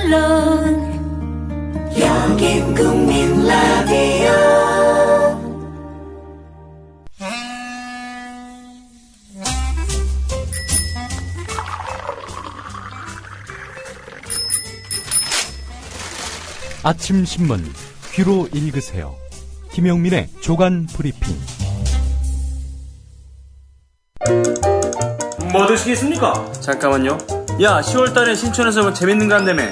물론 여긴 국민 라디오. 아침 신문 귀로 읽으세요. 김영민의 조간 브리핑. 뭐 드시겠습니까? 잠깐만요. 야, 10월달에 신촌에서 뭐 재밌는 거 한다며.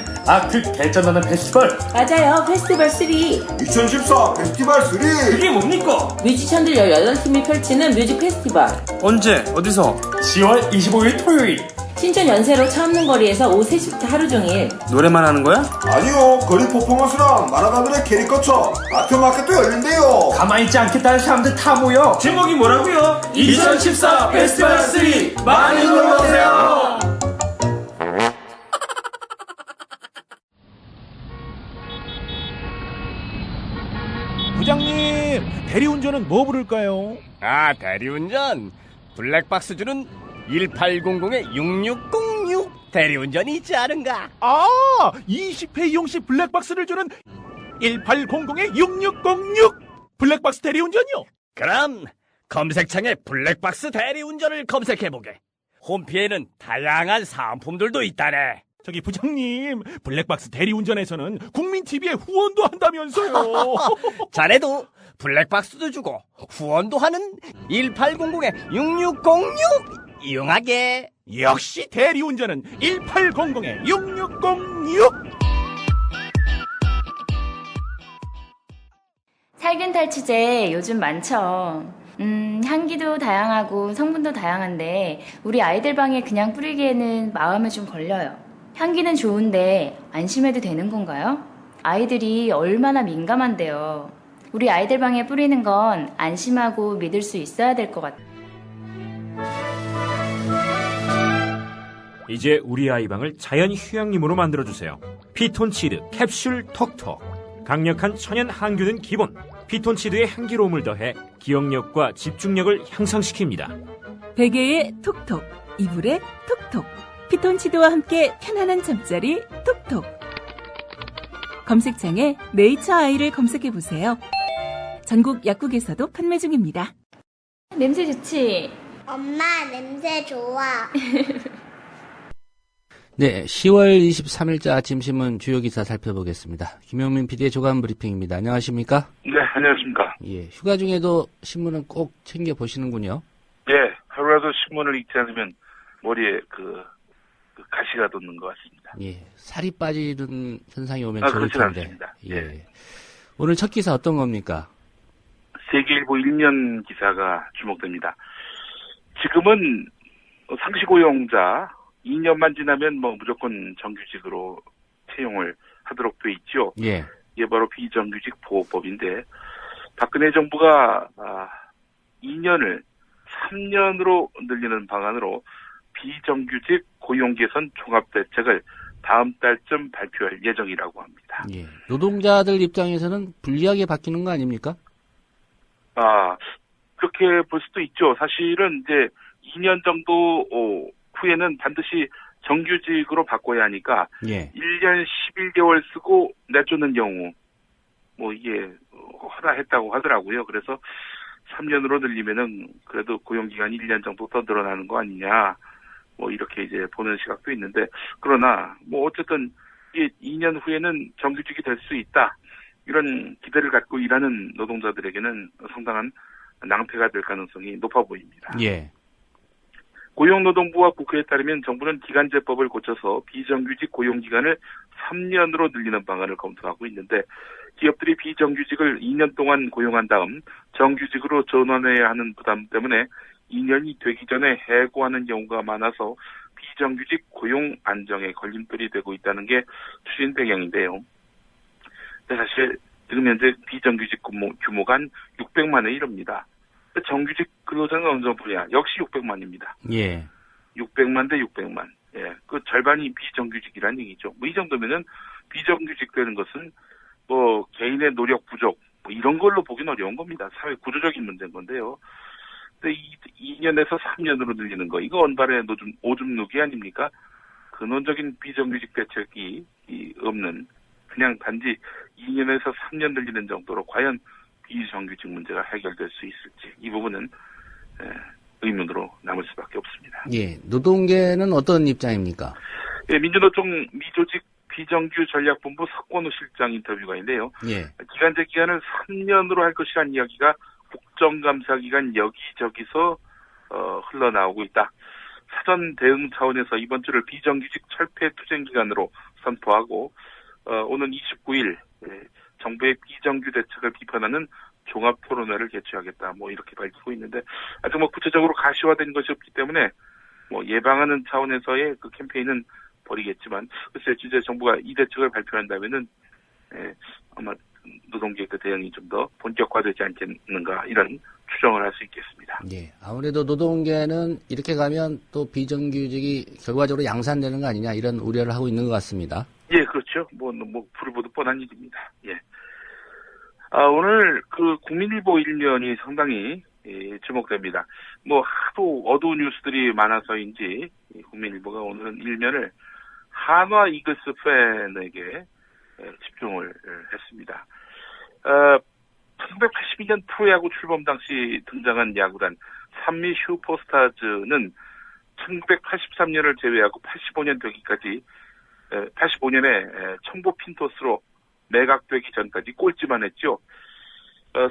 그 개쩐다는 페스티벌. 맞아요. 페스티벌 3. 2014 페스티벌 3. 그게 뭡니까? 뮤지션들 18팀이 펼치는 뮤직 페스티벌. 언제? 어디서? 10월 25일 토요일. 신촌 연세로 차없는 거리에서 오후 3시부터 하루 종일. 노래만 하는 거야? 아니요, 거리 퍼포먼스랑 만화가들의 캐릭터처 아트마켓도 열린대요. 가만히 있지 않겠다는 사람들 다 모여. 제목이 뭐라고요? 2014 페스티벌 3 많이 놀러오세요. 부장님, 대리운전은 뭐 부를까요? 대리운전 블랙박스 주는 1800-6606 대리운전이 있지 않은가? 20회 이용시 블랙박스를 주는 1800-6606 블랙박스 대리운전이요? 그럼 검색창에 블랙박스 대리운전을 검색해보게. 홈피에는 다양한 사은품들도 있다네. 저기 부장님, 블랙박스 대리운전에서는 국민TV에 후원도 한다면서요. 자네도 블랙박스도 주고 후원도 하는 1800-6606 이용하게. 역시 대리운전은 1800-6606. 살균 탈취제 요즘 많죠. 향기도 다양하고 성분도 다양한데 우리 아이들 방에 그냥 뿌리기에는 마음에 좀 걸려요. 향기는 좋은데 안심해도 되는 건가요? 아이들이 얼마나 민감한데요. 우리 아이들 방에 뿌리는 건 안심하고 믿을 수 있어야 될 것 같아요. 이제 우리 아이 방을 자연 휴양림으로 만들어주세요. 피톤치드 캡슐 톡톡. 강력한 천연 항균은 기본. 피톤치드의 향기로움을 더해 기억력과 집중력을 향상시킵니다. 베개에 톡톡, 이불에 톡톡. 피톤치드와 함께 편안한 잠자리 톡톡. 검색창에 네이처 아이를 검색해보세요. 전국 약국에서도 판매 중입니다. 냄새 좋지? 엄마, 냄새 좋아. 네, 10월 23일자 아침신문 주요 기사 살펴보겠습니다. 김영민 PD의 조간 브리핑입니다. 안녕하십니까? 네, 안녕하십니까. 예, 휴가 중에도 신문은 꼭 챙겨 보시는군요. 예, 하루라도 신문을 읽지 않으면 머리에 그 가시가 돋는 것 같습니다. 예, 살이 빠지는 현상이 오면 좋을 그렇진 텐데. 않습니다. 예. 오늘 첫 기사 어떤 겁니까? 세계일보 1면 기사가 주목됩니다. 지금은 상시고용자 2년만 지나면 무조건 정규직으로 채용을 하도록 돼 있죠. 예. 이게 바로 비정규직 보호법인데 박근혜 정부가 2년을 3년으로 늘리는 방안으로 비정규직 고용 개선 종합 대책을 다음 달쯤 발표할 예정이라고 합니다. 예. 노동자들 입장에서는 불리하게 바뀌는 거 아닙니까? 그렇게 볼 수도 있죠. 사실은 이제 2년 정도 후에는 반드시 정규직으로 바꿔야 하니까 예. 1년 11개월 쓰고 내쫓는 경우 이게 허다했다고 하더라고요. 그래서 3년으로 늘리면은 그래도 고용기간이 1년 정도 더 늘어나는 거 아니냐 이렇게 이제 보는 시각도 있는데 그러나 어쨌든 이게 2년 후에는 정규직이 될 수 있다 이런 기대를 갖고 일하는 노동자들에게는 상당한 낭패가 될 가능성이 높아 보입니다. 예. 고용노동부와 국회에 따르면 정부는 기간제법을 고쳐서 비정규직 고용기간을 3년으로 늘리는 방안을 검토하고 있는데 기업들이 비정규직을 2년 동안 고용한 다음 정규직으로 전환해야 하는 부담 때문에 2년이 되기 전에 해고하는 경우가 많아서 비정규직 고용 안정에 걸림돌이 되고 있다는 게 추진 배경인데요. 사실 지금 현재 비정규직 규모가 한 600만에 이릅니다. 정규직 근로자는 어느 정도냐? 역시 600만입니다. 예. 600만 대 600만. 예. 그 절반이 비정규직이라는 얘기죠. 이 정도면은 비정규직 되는 것은 개인의 노력 부족, 이런 걸로 보기는 어려운 겁니다. 사회 구조적인 문제인 건데요. 근데 2년에서 3년으로 늘리는 거, 이거 언발의 오줌 누기 아닙니까? 근원적인 비정규직 대책이 없는 그냥 단지 2년에서 3년 늘리는 정도로 과연 비정규직 문제가 해결될 수 있을지 이 부분은 의문으로 남을 수밖에 없습니다. 예, 노동계는 어떤 입장입니까? 예, 민주노총 미조직 비정규 전략본부 석권우 실장 인터뷰가 있는데요. 예. 기간제 기간을 3년으로 할 것이라는 이야기가 국정감사 기간 여기저기서 흘러나오고 있다. 사전 대응 차원에서 이번 주를 비정규직 철폐 투쟁 기간으로 선포하고 오는 29일 정부의 비정규 대책을 비판하는 종합 토론회를 개최하겠다. 이렇게 밝히고 있는데 아직 구체적으로 가시화된 것이 없기 때문에 예방하는 차원에서의 그 캠페인은 벌이겠지만 글쎄 이제 정부가 이 대책을 발표한다면은 아마 노동계 그 대응이 좀 더 본격화되지 않겠는가 이런 추정을 할 수 있겠습니다. 예, 아무래도 노동계는 이렇게 가면 또 비정규직이 결과적으로 양산되는 거 아니냐 이런 우려를 하고 있는 것 같습니다. 예, 그렇죠. 불을 보듯 뻔한 일입니다. 예. 오늘 그 국민일보 일면이 상당히 주목됩니다. 하도 어두운 뉴스들이 많아서인지 국민일보가 오늘은 일면을 한화 이글스 팬에게 집중을 했습니다. 1982년 프로야구 출범 당시 등장한 야구단 산미 슈퍼스타즈는 1983년을 제외하고 85년 되기까지 85년에 청보 핀토스로 매각되기 전까지 꼴찌만 했죠.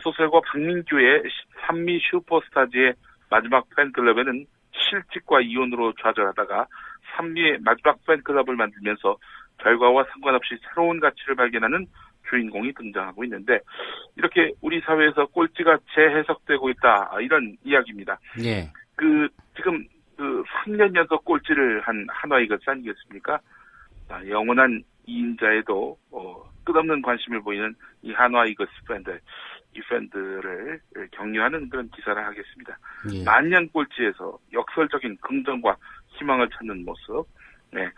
소설가 박민규의 산미 슈퍼스타즈의 마지막 팬클럽에는 실직과 이혼으로 좌절하다가 산미의 마지막 팬클럽을 만들면서 결과와 상관없이 새로운 가치를 발견하는 주인공이 등장하고 있는데 이렇게 우리 사회에서 꼴찌가 재해석되고 있다 이런 이야기입니다. 예. 지금 3년 연속 꼴찌를 한 한화 이글스 아니겠습니까? 영원한 2인자에도 끝없는 관심을 보이는 이 한화 이글스 팬들, 이 팬들을 격려하는 그런 기사를 하겠습니다. 예. 만년 꼴찌에서 역설적인 긍정과 희망을 찾는 모습. 네.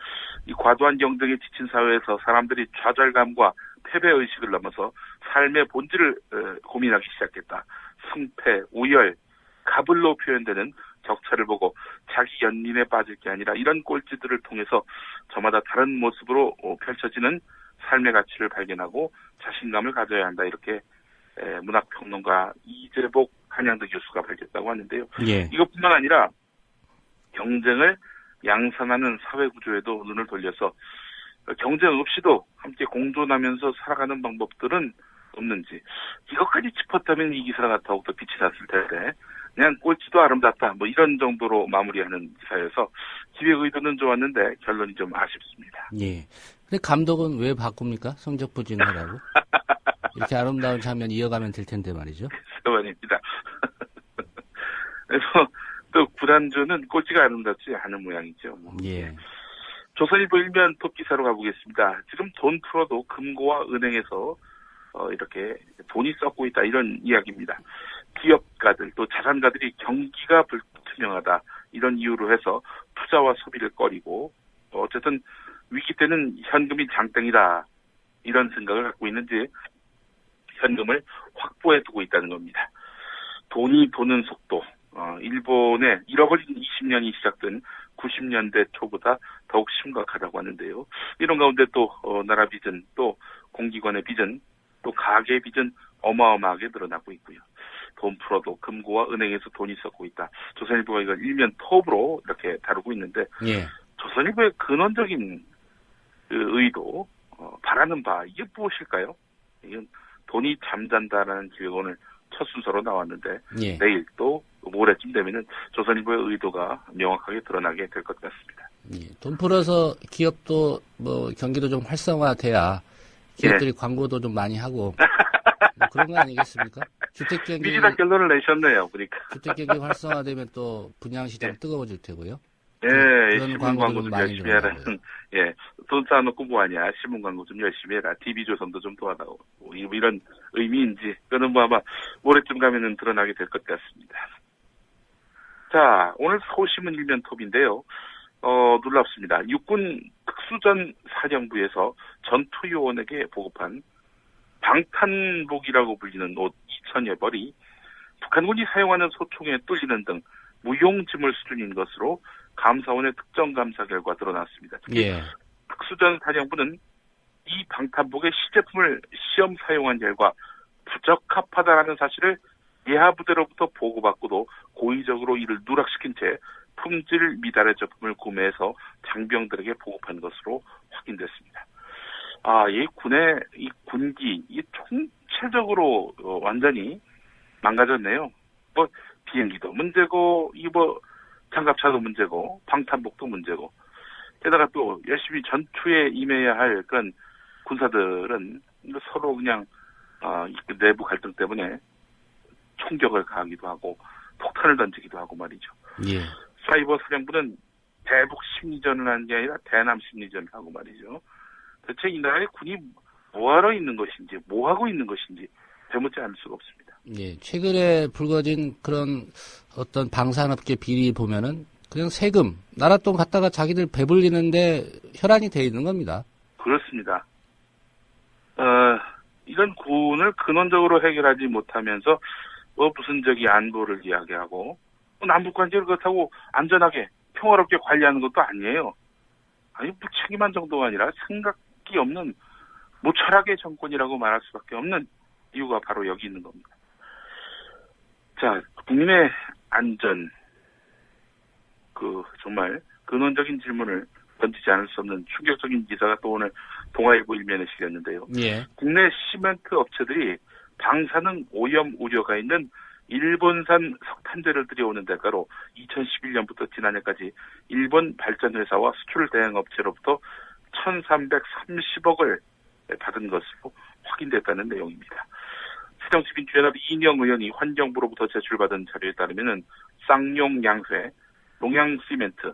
이 과도한 경쟁에 지친 사회에서 사람들이 좌절감과 패배의식을 넘어서 삶의 본질을 고민하기 시작했다. 승패, 우열, 가불로 표현되는 격차를 보고 자기 연민에 빠질 게 아니라 이런 꼴찌들을 통해서 저마다 다른 모습으로 펼쳐지는 삶의 가치를 발견하고 자신감을 가져야 한다. 이렇게 문학평론가 이재복 한양대 교수가 밝혔다고 하는데요. 예. 이것뿐만 아니라 경쟁을 양산하는 사회구조에도 눈을 돌려서 경쟁 없이도 함께 공존하면서 살아가는 방법들은 없는지 이것까지 짚었다면 이 기사가 더욱더 빛이 났을 텐데 그냥 꼴찌도 아름답다 이런 정도로 마무리하는 기사여서 기획 의도는 좋았는데 결론이 좀 아쉽습니다. 예. 근데 감독은 왜 바꿉니까? 성적 부진하라고? 이렇게 아름다운 장면 이어가면 될 텐데 말이죠. 그만입니다. 그래서 또 구단주는 꼴찌가 아름답지 않은 모양이죠. 예. 조선일보 일면 톱 기사로 가보겠습니다. 지금 돈 풀어도 금고와 은행에서 이렇게 돈이 썩고 있다 이런 이야기입니다. 기업가들 또 자산가들이 경기가 불투명하다 이런 이유로 해서 투자와 소비를 꺼리고 어쨌든 위기 때는 현금이 장땡이다 이런 생각을 갖고 있는지 현금을 확보해 두고 있다는 겁니다. 돈이 도는 속도 일본의 잃어버린 20년이 시작된 90년대 초보다 더욱 심각하다고 하는데요. 이런 가운데 또 나라 빚은 또 공기관의 빚은 또 가계 빚은 어마어마하게 늘어나고 있고요. 돈 풀어도 금고와 은행에서 돈이 썩고 있다. 조선일보가 이걸 일면 톱으로 이렇게 다루고 있는데 예. 조선일보의 근원적인 의도 바라는 바 이게 무엇일까요? 이건 돈이 잠잔다라는 기획 오늘 첫 순서로 나왔는데 예. 내일 또 모레쯤 되면은 조선일보의 의도가 명확하게 드러나게 될 것 같습니다. 예. 돈 풀어서 기업도 경기도 좀 활성화돼야 기업들이 광고도 좀 많이 하고 그런 거 아니겠습니까? 주택 경기 미리 다 결론을 내셨네요, 보니까. 주택 경기 활성화되면 또 분양 시장 뜨거워질 테고요. 예, 그런 신문 광고 좀 많이 열심히 해라는, 예, 돈 쌓아놓고 뭐하냐, 신문 광고 좀 열심히 해라, TV조선도 좀 도와다오, 이런 의미인지, 그거는 아마 모레쯤 가면은 드러나게 될 것 같습니다. 자, 오늘 서울신문 일면 톱인데요. 놀랍습니다. 육군 특수전 사령부에서 전투요원에게 보급한 방탄복이라고 불리는 옷 2,000여 벌이 북한군이 사용하는 소총에 뚫리는 등 무용지물 수준인 것으로 감사원의 특정감사 결과 드러났습니다. 특히 예. 특수전 사령부는 이 방탄복의 시제품을 시험 사용한 결과 부적합하다라는 사실을 예하부대로부터 보고받고도 고의적으로 이를 누락시킨 채 품질 미달의 제품을 구매해서 장병들에게 보급한 것으로 확인됐습니다. 이 군의 이 군기, 이 총체적으로 완전히 망가졌네요. 뭐 비행기도 문제고, 장갑차도 문제고, 방탄복도 문제고. 게다가 또 열심히 전투에 임해야 할 그런 군사들은 서로 그냥 내부 갈등 때문에 총격을 가하기도 하고 폭탄을 던지기도 하고 말이죠. 예. 사이버 사령부는 대북 심리전을 하는 게 아니라 대남 심리전을 하고 말이죠. 대체 이 나라의 군이 뭐하러 있는 것인지, 뭐하고 있는 것인지 되묻지 않을 수가 없습니다. 예. 최근에 불거진 그런 어떤 방산업계 비리 보면은 그냥 세금, 나라 돈 갖다가 자기들 배불리는데 혈안이 돼 있는 겁니다. 그렇습니다. 이런 군을 근원적으로 해결하지 못하면서 무슨 안보를 이야기하고 남북 관계를 그렇다고 안전하게 평화롭게 관리하는 것도 아니에요. 무책임한 정도가 아니라 생각이 없는 무철학의 정권이라고 말할 수밖에 없는 이유가 바로 여기 있는 겁니다. 자, 국민의 안전, 정말 근원적인 질문을 던지지 않을 수 없는 충격적인 기사가 또 오늘 동아일보 일면에 실렸는데요. 예. 국내 시멘트 업체들이 방사능 오염 우려가 있는 일본산 석탄재를 들여오는 대가로 2011년부터 지난해까지 일본 발전회사와 수출 대행 업체로부터 1,330억을 받은 것으로 확인됐다는 내용입니다. 새정치민주연합 이인영 의원이 환경부로부터 제출받은 자료에 따르면 쌍용 양회, 농양시멘트,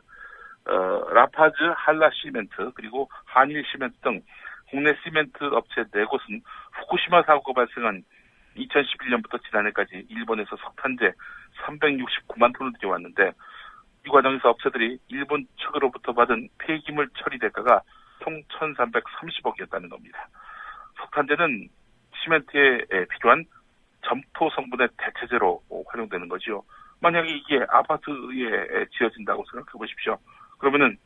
라파즈 한라시멘트, 그리고 한일시멘트 등 국내 시멘트 업체 4곳은 후쿠시마 사고가 발생한 2011년부터 지난해까지 일본에서 석탄재 369만 톤을 들여왔는데, 이 과정에서 업체들이 일본 측으로부터 받은 폐기물 처리 대가가 총 1,330억이었다는 겁니다. 석탄재는 시멘트에 필요한 점토 성분의 대체재로 활용되는 거죠. 만약에 이게 아파트에 지어진다고 생각해 보십시오. 그러면은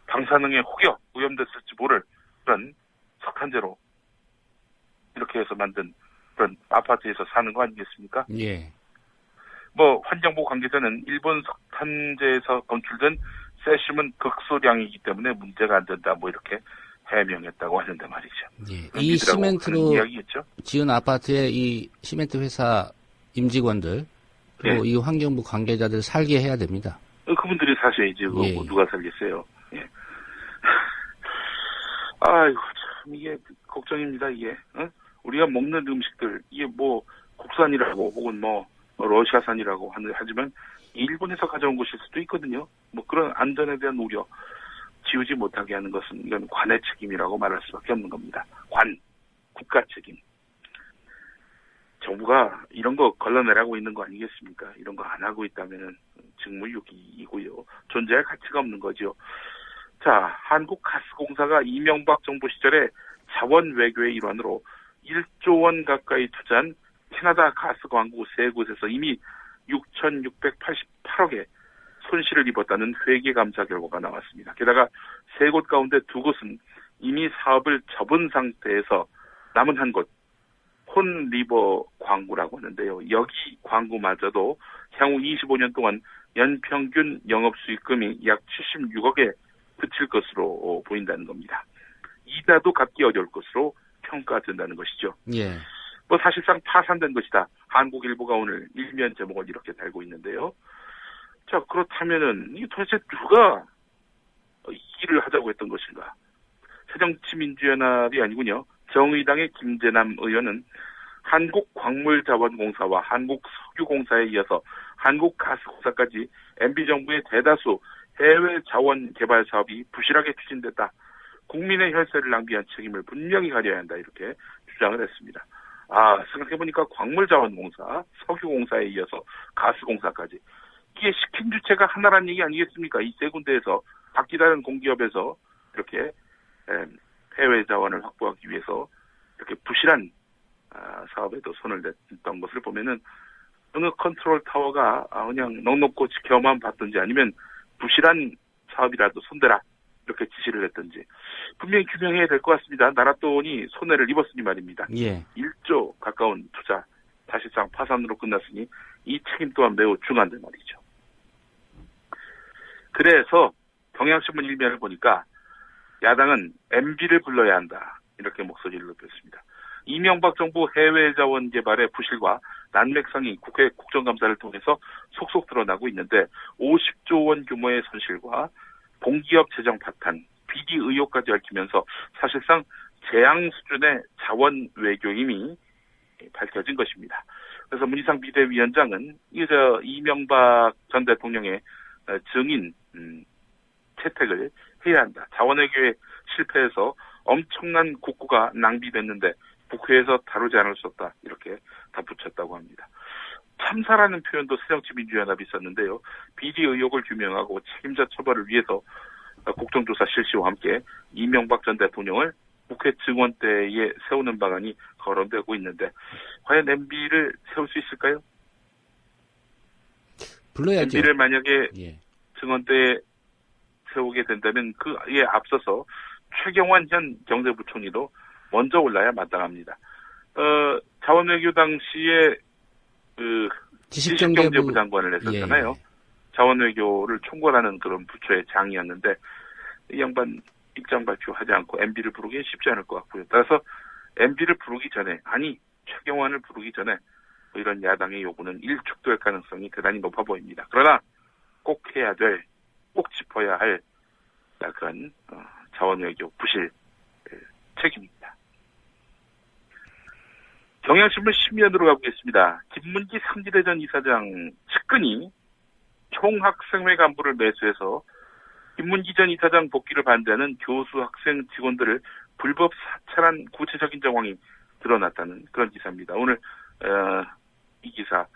방사능에 혹여 오염됐을지 모를 그런 석탄재로 이렇게 해서 만든 그런 아파트에서 사는 거 아니겠습니까? 예. 환경부 관계자는 일본 석탄재에서 검출된 세슘은 극소량이기 때문에 문제가 안 된다, 이렇게 해명했다고 하는데 말이죠. 예. 이 시멘트로 이야기겠죠? 지은 아파트에 이 시멘트 회사 임직원들, 그리고 이 환경부 관계자들 살게 해야 됩니다. 그분들이 사셔야지, 예. 누가 살겠어요. 예. 아이고, 참, 이게 걱정입니다, 이게. 우리가 먹는 음식들, 이게 국산이라고, 혹은 러시아산이라고 하지만, 일본에서 가져온 것일 수도 있거든요. 그런 안전에 대한 우려, 지우지 못하게 하는 것은, 이건 관의 책임이라고 말할 수밖에 없는 겁니다. 국가 책임. 정부가 이런 거 걸러내라고 있는 거 아니겠습니까? 이런 거 안 하고 있다면은 직무유기이고요. 존재할 가치가 없는 거죠. 자, 한국가스공사가 이명박 정부 시절에 자원 외교의 일환으로 1조 원 가까이 투자한 캐나다 가스 광구 3곳에서 이미 6,688억의 손실을 입었다는 회계감사 결과가 나왔습니다. 게다가 3곳 가운데 2곳은 이미 사업을 접은 상태에서 남은 한 곳, 혼리버 광구라고 하는데요. 여기 광구마저도 향후 25년 동안 연평균 영업수익금이 약 76억에 그칠 것으로 보인다는 겁니다. 이자도 갚기 어려울 것으로 평가된다는 것이죠. 예. 사실상 파산된 것이다. 한국일보가 오늘 일면 제목을 이렇게 달고 있는데요. 자, 그렇다면은 이 도대체 누가 이 일을 하자고 했던 것인가? 새정치민주연합이 아니군요. 정의당의 김재남 의원은 한국광물자원공사와 한국석유공사에 이어서 한국가스공사까지 MB정부의 대다수 해외 자원 개발 사업이 부실하게 추진됐다. 국민의 혈세를 낭비한 책임을 분명히 가려야 한다. 이렇게 주장을 했습니다. 생각해보니까 광물자원공사, 석유공사에 이어서 가스공사까지. 이게 시킨 주체가 하나란 얘기 아니겠습니까? 이 세 군데에서 각기 다른 공기업에서 이렇게 해외 자원을 확보하기 위해서 이렇게 부실한 사업에도 손을 냈던 것을 보면은 어느 컨트롤 타워가 그냥 넉넉고 지켜만 봤든지 아니면 부실한 사업이라도 손대라 이렇게 지시를 했던지 분명히 규명해야 될 것 같습니다. 나랏돈이 손해를 입었으니 말입니다. 예. 1조 가까운 투자 사실상 파산으로 끝났으니 이 책임 또한 매우 중한데 말이죠. 그래서 경향신문 일면을 보니까 야당은 MB를 불러야 한다 이렇게 목소리를 높였습니다. 이명박 정부 해외 자원 개발의 부실과 난맥상이 국회 국정감사를 통해서 속속 드러나고 있는데 50조 원 규모의 손실과 공기업 재정 파탄, 비리 의혹까지 얽히면서 사실상 재앙 수준의 자원 외교임이 밝혀진 것입니다. 그래서 문희상 비대위원장은 이명박 전 대통령의 증인 채택을 해야 한다. 자원 외교에 실패해서 엄청난 국고가 낭비됐는데 국회에서 다루지 않을 수 없다. 이렇게 덧붙였다고 합니다. 참사라는 표현도 새정치민주연합이 썼는데요. 비리 의혹을 규명하고 책임자 처벌을 위해서 국정조사 실시와 함께 이명박 전 대통령을 국회 증언대에 세우는 방안이 거론되고 있는데 과연 MB를 세울 수 있을까요? 불러야죠. MB를 만약에 예. 증언대에 세우게 된다면 그에 앞서서 최경환 현 경제부총리도 먼저 올라야 마땅합니다. 자원외교 당시에 지식경제부 장관을 했었잖아요. 예. 자원외교를 총괄하는 그런 부처의 장이었는데 이 양반 입장 발표하지 않고 MB를 부르기는 쉽지 않을 것 같고요. 따라서 MB를 부르기 전에 최경환을 부르기 전에 이런 야당의 요구는 일축될 가능성이 대단히 높아 보입니다. 그러나 꼭 해야 될, 꼭 짚어야 할 그런 자원외교 부실 책임입니다. 경향신문 신면으로 가보겠습니다. 김문기 상지대 전 이사장 측근이 총학생회 간부를 매수해서 김문기 전 이사장 복귀를 반대하는 교수, 학생, 직원들을 불법 사찰한 구체적인 정황이 드러났다는 그런 기사입니다. 오늘 이 기사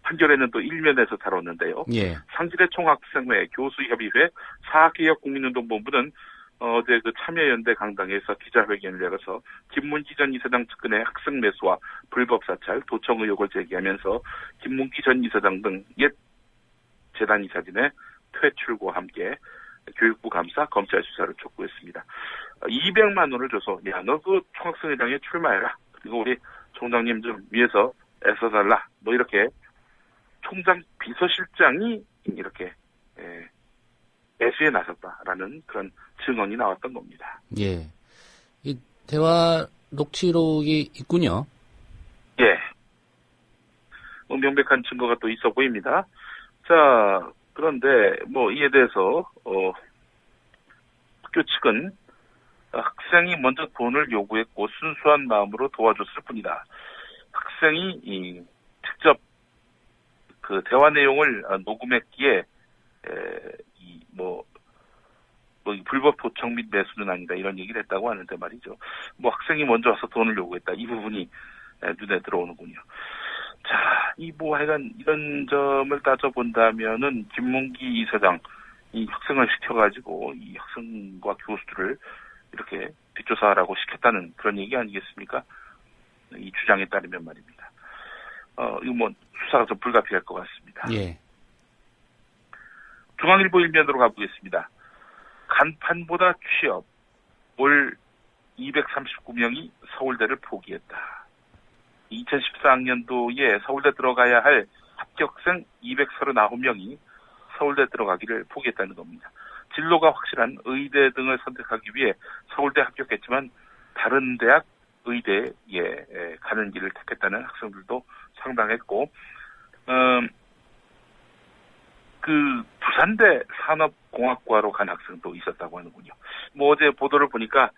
한겨레는 또 일면에서 다뤘는데요. 예. 상지대 총학생회, 교수협의회, 사학개혁국민운동본부는 어제 참여연대 강당에서 기자회견을 열어서 김문기 전 이사장 측근의 학생 매수와 불법 사찰, 도청 의혹을 제기하면서 김문기 전 이사장 등 옛 재단 이사진의 퇴출과 함께 교육부 감사, 검찰 수사를 촉구했습니다. 200만 원을 줘서 너 그 총학생회장에 출마해라. 그리고 우리 총장님 좀 위해서 애써달라. 이렇게 총장 비서실장이 이렇게 매수에 나섰다라는 그런 증언이 나왔던 겁니다. 예. 이 대화 녹취록이 있군요. 예. 명백한 증거가 또 있어 보입니다. 자, 그런데 이에 대해서 학교 측은 학생이 먼저 돈을 요구했고 순수한 마음으로 도와줬을 뿐이다. 학생이 직접 그 대화 내용을 녹음했기에 불법 도청 및 매수는 아니다 이런 얘기를 했다고 하는데 말이죠. 학생이 먼저 와서 돈을 요구했다 이 부분이 눈에 들어오는군요. 자, 하여간 이런 점을 따져본다면은 김문기 이사장 이 학생을 시켜가지고 이 학생과 교수들을 이렇게 뒷조사하라고 시켰다는 그런 얘기 아니겠습니까? 이 주장에 따르면 말입니다. 이거 수사가 좀 불가피할 것 같습니다. 예. 중앙일보 일면으로 가보겠습니다. 간판보다 취업, 올 239명이 서울대를 포기했다. 2014학년도에 서울대 들어가야 할 합격생 239명이 서울대 들어가기를 포기했다는 겁니다. 진로가 확실한 의대 등을 선택하기 위해 서울대 합격했지만 다른 대학 의대에 가는 길을 택했다는 학생들도 상당했고, 부산대 산업공학과로 간 학생도 있었다고 하는군요. 어제 보도를 보니까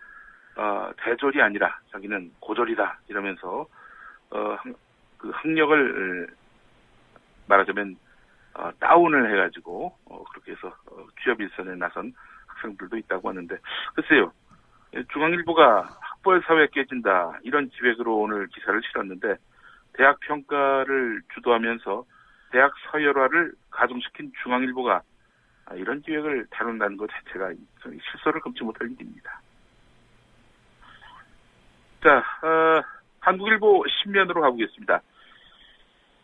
대졸이 아니라 자기는 고졸이다 이러면서 그 학력을 말하자면 다운을 해가지고 그렇게 해서 취업 일선에 나선 학생들도 있다고 하는데 글쎄요. 중앙일보가 학벌사회 깨진다 이런 기획으로 오늘 기사를 실었는데 대학 평가를 주도하면서 대학 서열화를 가중시킨 중앙일보가 이런 기획을 다룬다는 것 자체가 실소를 금치 못할 일입니다. 자, 한국일보 신면으로 가보겠습니다.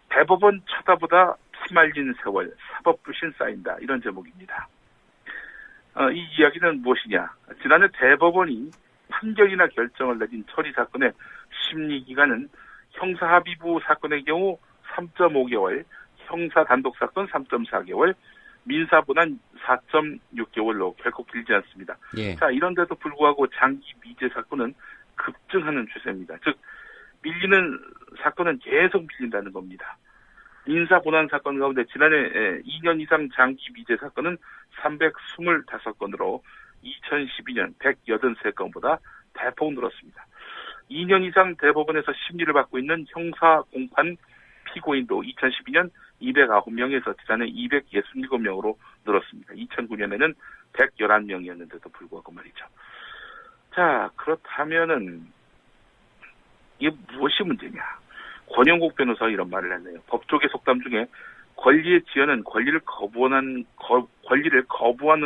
대법원 쳐다보다 피말린 세월, 사법부신 쌓인다. 이런 제목입니다. 이 이야기는 무엇이냐? 지난해 대법원이 판결이나 결정을 내린 처리 사건의 심리기간은 형사합의부 사건의 경우 3.5개월, 형사 단독 사건 3.4개월, 민사분한 4.6개월로 결코 길지 않습니다. 예. 자, 이런데도 불구하고 장기 미제 사건은 급증하는 추세입니다. 즉, 밀리는 사건은 계속 밀린다는 겁니다. 민사분한 사건 가운데 지난해 2년 이상 장기 미제 사건은 325건으로 2012년 183건보다 대폭 늘었습니다. 2년 이상 대법원에서 심리를 받고 있는 형사 공판 피고인도 2012년 209명에서 지난해 267명으로 늘었습니다. 2009년에는 111명이었는데도 불구하고 말이죠. 자, 그렇다면은 이게 무엇이 문제냐? 권영국 변호사가 이런 말을 했네요. 법조계 속담 중에 권리의 지연은 권리를 거부하는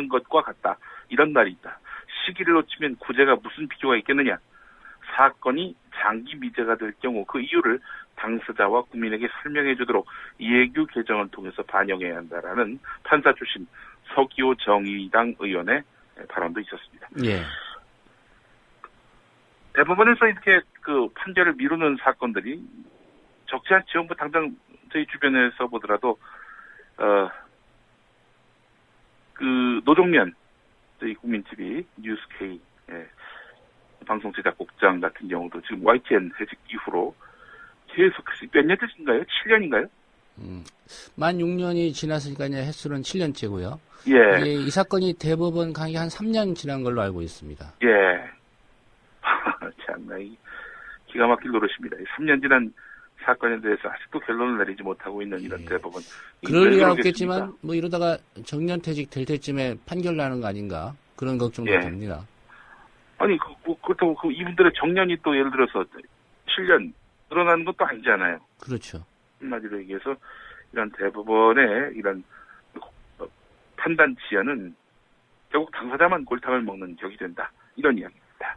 것과 같다. 이런 말이 있다. 시기를 놓치면 구제가 무슨 필요가 있겠느냐? 사건이 장기 미제가 될 경우 그 이유를 당사자와 국민에게 설명해 주도록 예규 개정을 통해서 반영해야 한다라는 판사 출신 서기호 정의당 의원의 발언도 있었습니다. 예. 대법원에서 이렇게 그 판결을 미루는 사건들이 적지 않지요. 뭐 당장 저희 주변에서 보더라도 그 노종면 저희 국민TV 뉴스K 방송 제작국장 같은 경우도 지금 YTN 해직 이후로 계속 몇 년째인가요? 7년인가요? 만 6년이 지났으니까 이제 횟수는 7년째고요. 예. 이 사건이 대법원 강의 한 3년 지난 걸로 알고 있습니다. 예. 참나 기가 막힐 노릇입니다. 3년 지난 사건에 대해서 아직도 결론을 내리지 못하고 있는 이런 대법원. 그럴 리가 없겠지만 뭐 이러다가 정년퇴직 될 때쯤에 판결 나는 거 아닌가 그런 걱정도 듭니다. 아니 그렇다고 이분들의 정년이 또 예를 들어서 7년 늘어나는 것도 아니잖아요. 그렇죠. 한마디로 얘기해서 이런 대법원의 이런 판단 지연은 결국 당사자만 골탕을 먹는 격이 된다. 이런 이야기입니다.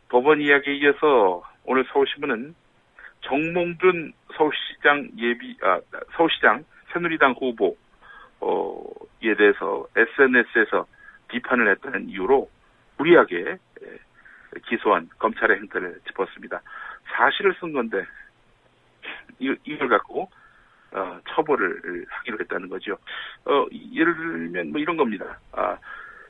법원 이야기에 이어서 오늘 서울신문은 정몽준 서울시장 새누리당 후보에 대해서 SNS에서 비판을 했다는 이유로 무리하게 기소한 검찰의 행태를 짚었습니다. 사실을 쓴 건데 이걸 갖고 처벌을 하기로 했다는 거죠. 예를 들면 뭐 이런 겁니다.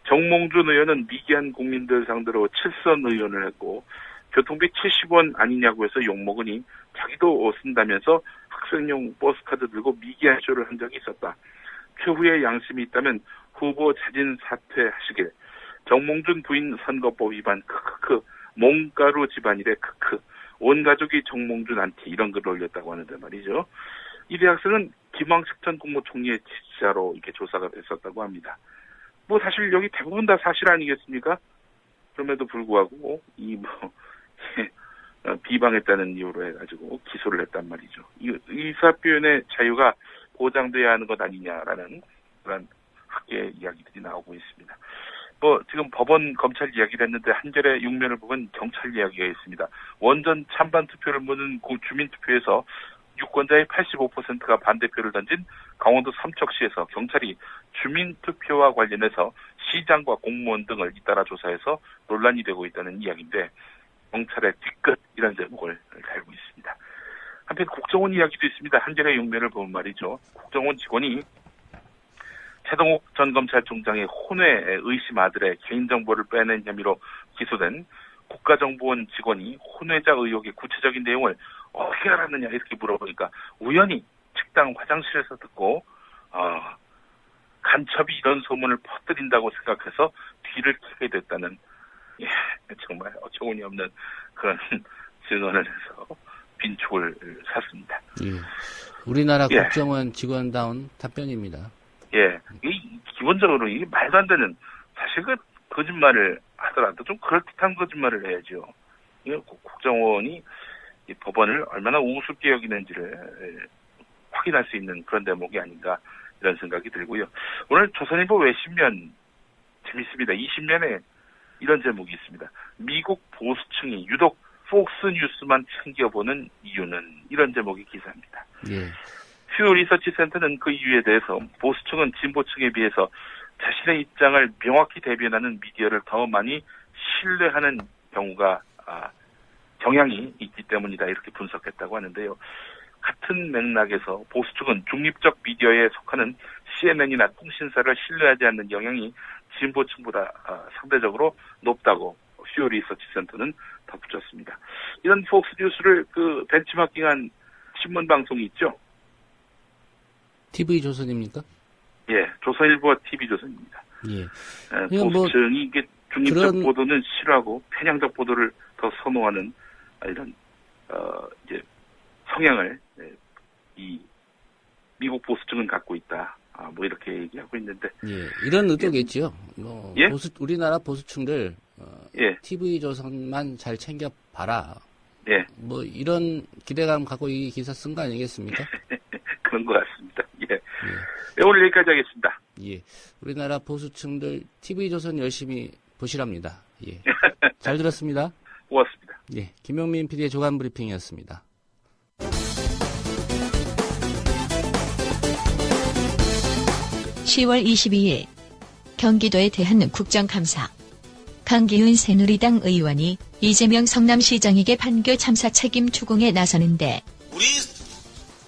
정몽준 의원은 미기한 국민들 상대로 7선 의원을 했고 교통비 70원 아니냐고 해서 욕먹으니 자기도 쓴다면서 학생용 버스카드 들고 미기한 쇼를 한 적이 있었다. 최후의 양심이 있다면 후보 자진 사퇴하시길. 정몽준 부인 선거법 위반 크크크 몽가루 집안일에 크크 온 가족이 정몽준 안티 이런 글을 올렸다고 하는데 말이죠. 이 대학생은 김황식 전 국무총리의 지지자로 이렇게 조사가 됐었다고 합니다. 뭐 사실 여기 대부분 다 사실 아니겠습니까? 그럼에도 불구하고 비방했다는 이유로 해가지고 기소를 했단 말이죠. 의사 표현의 자유가 보장돼야 하는 것 아니냐라는 그런 학계 이야기들이 나오고 있습니다. 뭐 지금 법원 검찰 이야기를 했는데 한결의 육면을 보면 경찰 이야기가 있습니다. 원전 찬반 투표를 묻는 주민투표에서 유권자의 85%가 반대표를 던진 강원도 삼척시에서 경찰이 주민투표와 관련해서 시장과 공무원 등을 잇따라 조사해서 논란이 되고 있다는 이야기인데 경찰의 뒤끝 이런 제목을 달고 있습니다. 한편 국정원 이야기도 있습니다. 한결의 육면을 보면 말이죠. 국정원 직원이 최동욱 전 검찰총장의 혼외 의심 아들의 개인정보를 빼낸 혐의로 기소된 국가정보원 직원이 혼외자 의혹의 구체적인 내용을 어떻게 알았느냐 이렇게 물어보니까 우연히 식당 화장실에서 듣고 간첩이 이런 소문을 퍼뜨린다고 생각해서 뒤를 캐게 됐다는 정말 어처구니 없는 그런 증언을 해서 빈축을 샀습니다. 예. 우리나라 국정원 직원다운 답변입니다. 예, 기본적으로 이게 말도 안 되는 사실 그 거짓말을 하더라도 좀 그럴듯한 거짓말을 해야죠. 이 국정원이 이 법원을 얼마나 우습게 여기는지를 확인할 수 있는 그런 대목이 아닌가 이런 생각이 들고요. 오늘 조선일보 외신면 재밌습니다. 20면에 이런 제목이 있습니다. 미국 보수층이 유독 폭스뉴스만 챙겨보는 이유는 이런 제목의 기사입니다. 예. 퓨 리서치 센터는 그 이유에 대해서 보수층은 진보층에 비해서 자신의 입장을 명확히 대변하는 미디어를 더 많이 신뢰하는 경우가 경향이 있기 때문이다 이렇게 분석했다고 하는데요. 같은 맥락에서 보수 측은 중립적 미디어에 속하는 CNN이나 통신사를 신뢰하지 않는 경향이 진보층보다 상대적으로 높다고 퓨어 리서치 센터는 덧붙였습니다. 이런 폭스뉴스를 벤치마킹한 신문 방송이 있죠. TV조선입니까? 예, 조선일보와 TV조선입니다. 예. 보수층이 이게 중립적 보도는 싫어하고 편향적 보도를 더 선호하는 이런 이제 성향을 이 미국 보수층은 갖고 있다. 뭐 이렇게 얘기하고 있는데. 예, 이런 의도겠죠. 예? 우리나라 보수층들 예. TV조선만 잘 챙겨 봐라. 예. 뭐 이런 기대감 갖고 이 기사 쓴 거 아니겠습니까? 그런 것 같습니다. 예. 예, 오늘 여기까지 하겠습니다. 예. 우리나라 보수층들 TV조선 열심히 보시랍니다. 예. 잘 들었습니다. 고맙습니다. 예. 김용민 PD의 조간 브리핑이었습니다. (10월 22일) 경기도에 대한 국정감사. 강기훈 새누리당 의원이 이재명 성남시장에게 판교 참사 책임 추궁에 나서는데 우리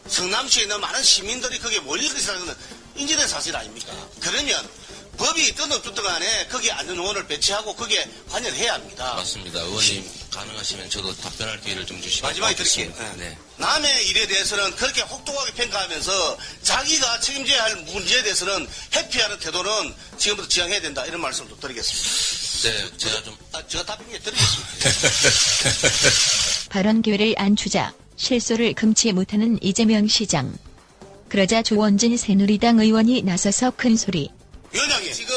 성남시에 있는 많은 시민들이 거기에 몰릴 것이라는 것은 인지된 사실 아닙니까? 그러면 법이 있든 없든 간에 거기에 안전요원을 배치하고 거기에 관여해야 합니다. 맞습니다. 의원님 가능하시면 저도 답변할 기회를 좀 주시면 마지막에 드릴게요. 네. 남의 일에 대해서는 그렇게 혹독하게 평가하면서 자기가 책임져야 할 문제에 대해서는 회피하는 태도는 지금부터 지양해야 된다 이런 말씀을 좀 드리겠습니다. 네, 제가 좀 제가 답변해 드리겠습니다. 발언 기회를 안 주자 실소를 금치 못하는 이재명 시장. 그러자 조원진 새누리당 의원이 나서서 큰 소리. 위원장님, 지금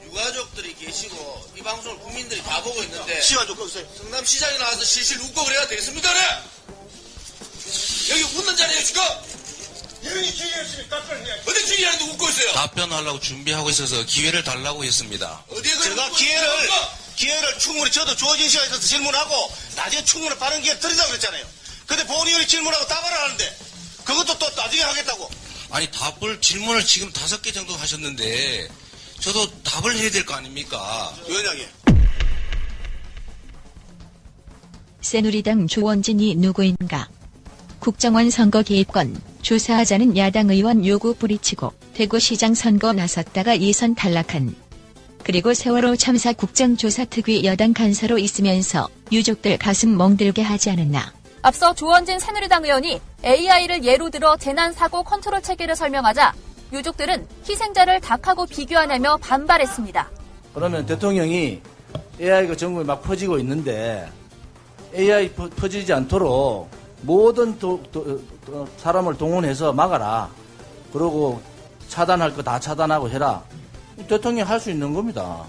유가족들이 계시고 이 방송을 국민들이 다 보고 있는데 시간 좀 꺼주세요. 성남시장이 나와서 실실 웃고 그래야 되겠습니까? 네? 여기 웃는 자리에 지금 이런이 기회였으면 답변해야지. 어디 기회라는데 웃고 있어요? 답변하려고 준비하고 있어서 기회를 달라고 했습니다. 제가 기회를 충분히 저도 주어진 시간에 있어서 질문하고 나중에 충분히 빠른 기회 드리자고 그랬잖아요. 근데 보훈의원이 질문하고 답을 하는데 그것도 또 나중에 하겠다고. 아니 질문을 지금 5개 정도 하셨는데 저도 답을 해야 될 거 아닙니까? 위원장님. 새누리당 조원진이 누구인가? 국정원 선거 개입권 조사하자는 야당 의원 요구 뿌리치고 대구시장 선거 나섰다가 예선 탈락한. 그리고 세월호 참사 국정조사특위 여당 간사로 있으면서 유족들 가슴 멍들게 하지 않았나. 앞서 조원진 새누리당 의원이 AI를 예로 들어 재난사고 컨트롤 체계를 설명하자 유족들은 희생자를 닭하고 비교하냐며 반발했습니다. 그러면 대통령이 AI가 전국에 막 퍼지고 있는데 AI 퍼지지 않도록 모든 사람을 동원해서 막아라. 그러고 차단할 거 다 차단하고 해라. 대통령이 할 수 있는 겁니다.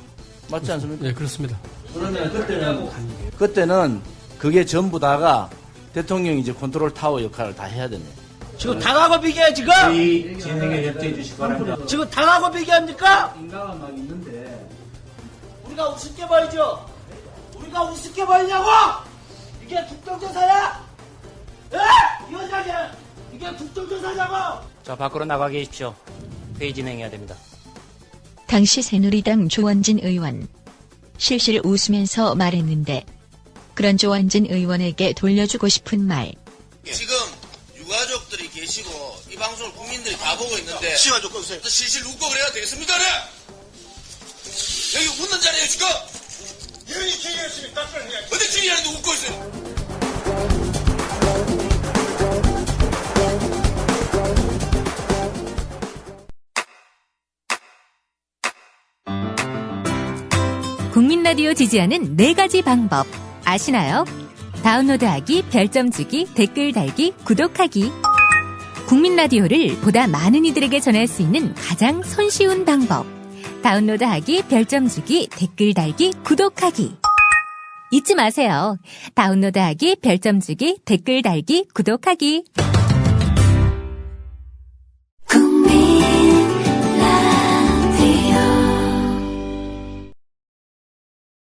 맞지 않습니까? 네, 그렇습니다. 그러면 그때는 그게 전부 다가 대통령이 이제 컨트롤 타워 역할을 다 해야 됩니다. 지금 당하고 비교해 지금? 이 진행에 협조해 주시기 바랍니다. 지금 당하고 비교합니까? 인간은 막 있는데 우리가 우습게 보이죠? 우리가 우습게 보이냐고? 이게 국정조사야? 예? 위원장님, 이게 국정조사냐고? 자, 밖으로 나가 계십시오. 회의 진행해야 됩니다. 당시 새누리당 조원진 의원. 실실 웃으면서 말했는데 그런 조원진 의원에게 돌려주고 싶은 말. 지금 유가족들이 계시고 이 방송을 국민들이 다 보고 있는데 시간 좀 꺼주세요. 실실 웃고 그래야 되겠습니까? 네? 여기 웃는 자리에 지금 이런이 기회였으면 답변해야지. 어디 기회라는데 웃고 있어요? 국민 라디오 지지하는 4가지 방법 아시나요? 다운로드하기, 별점 주기, 댓글 달기, 구독하기. 국민 라디오를 보다 많은 이들에게 전할 수 있는 가장 손쉬운 방법. 다운로드하기, 별점 주기, 댓글 달기, 구독하기. 잊지 마세요. 다운로드하기, 별점 주기, 댓글 달기, 구독하기.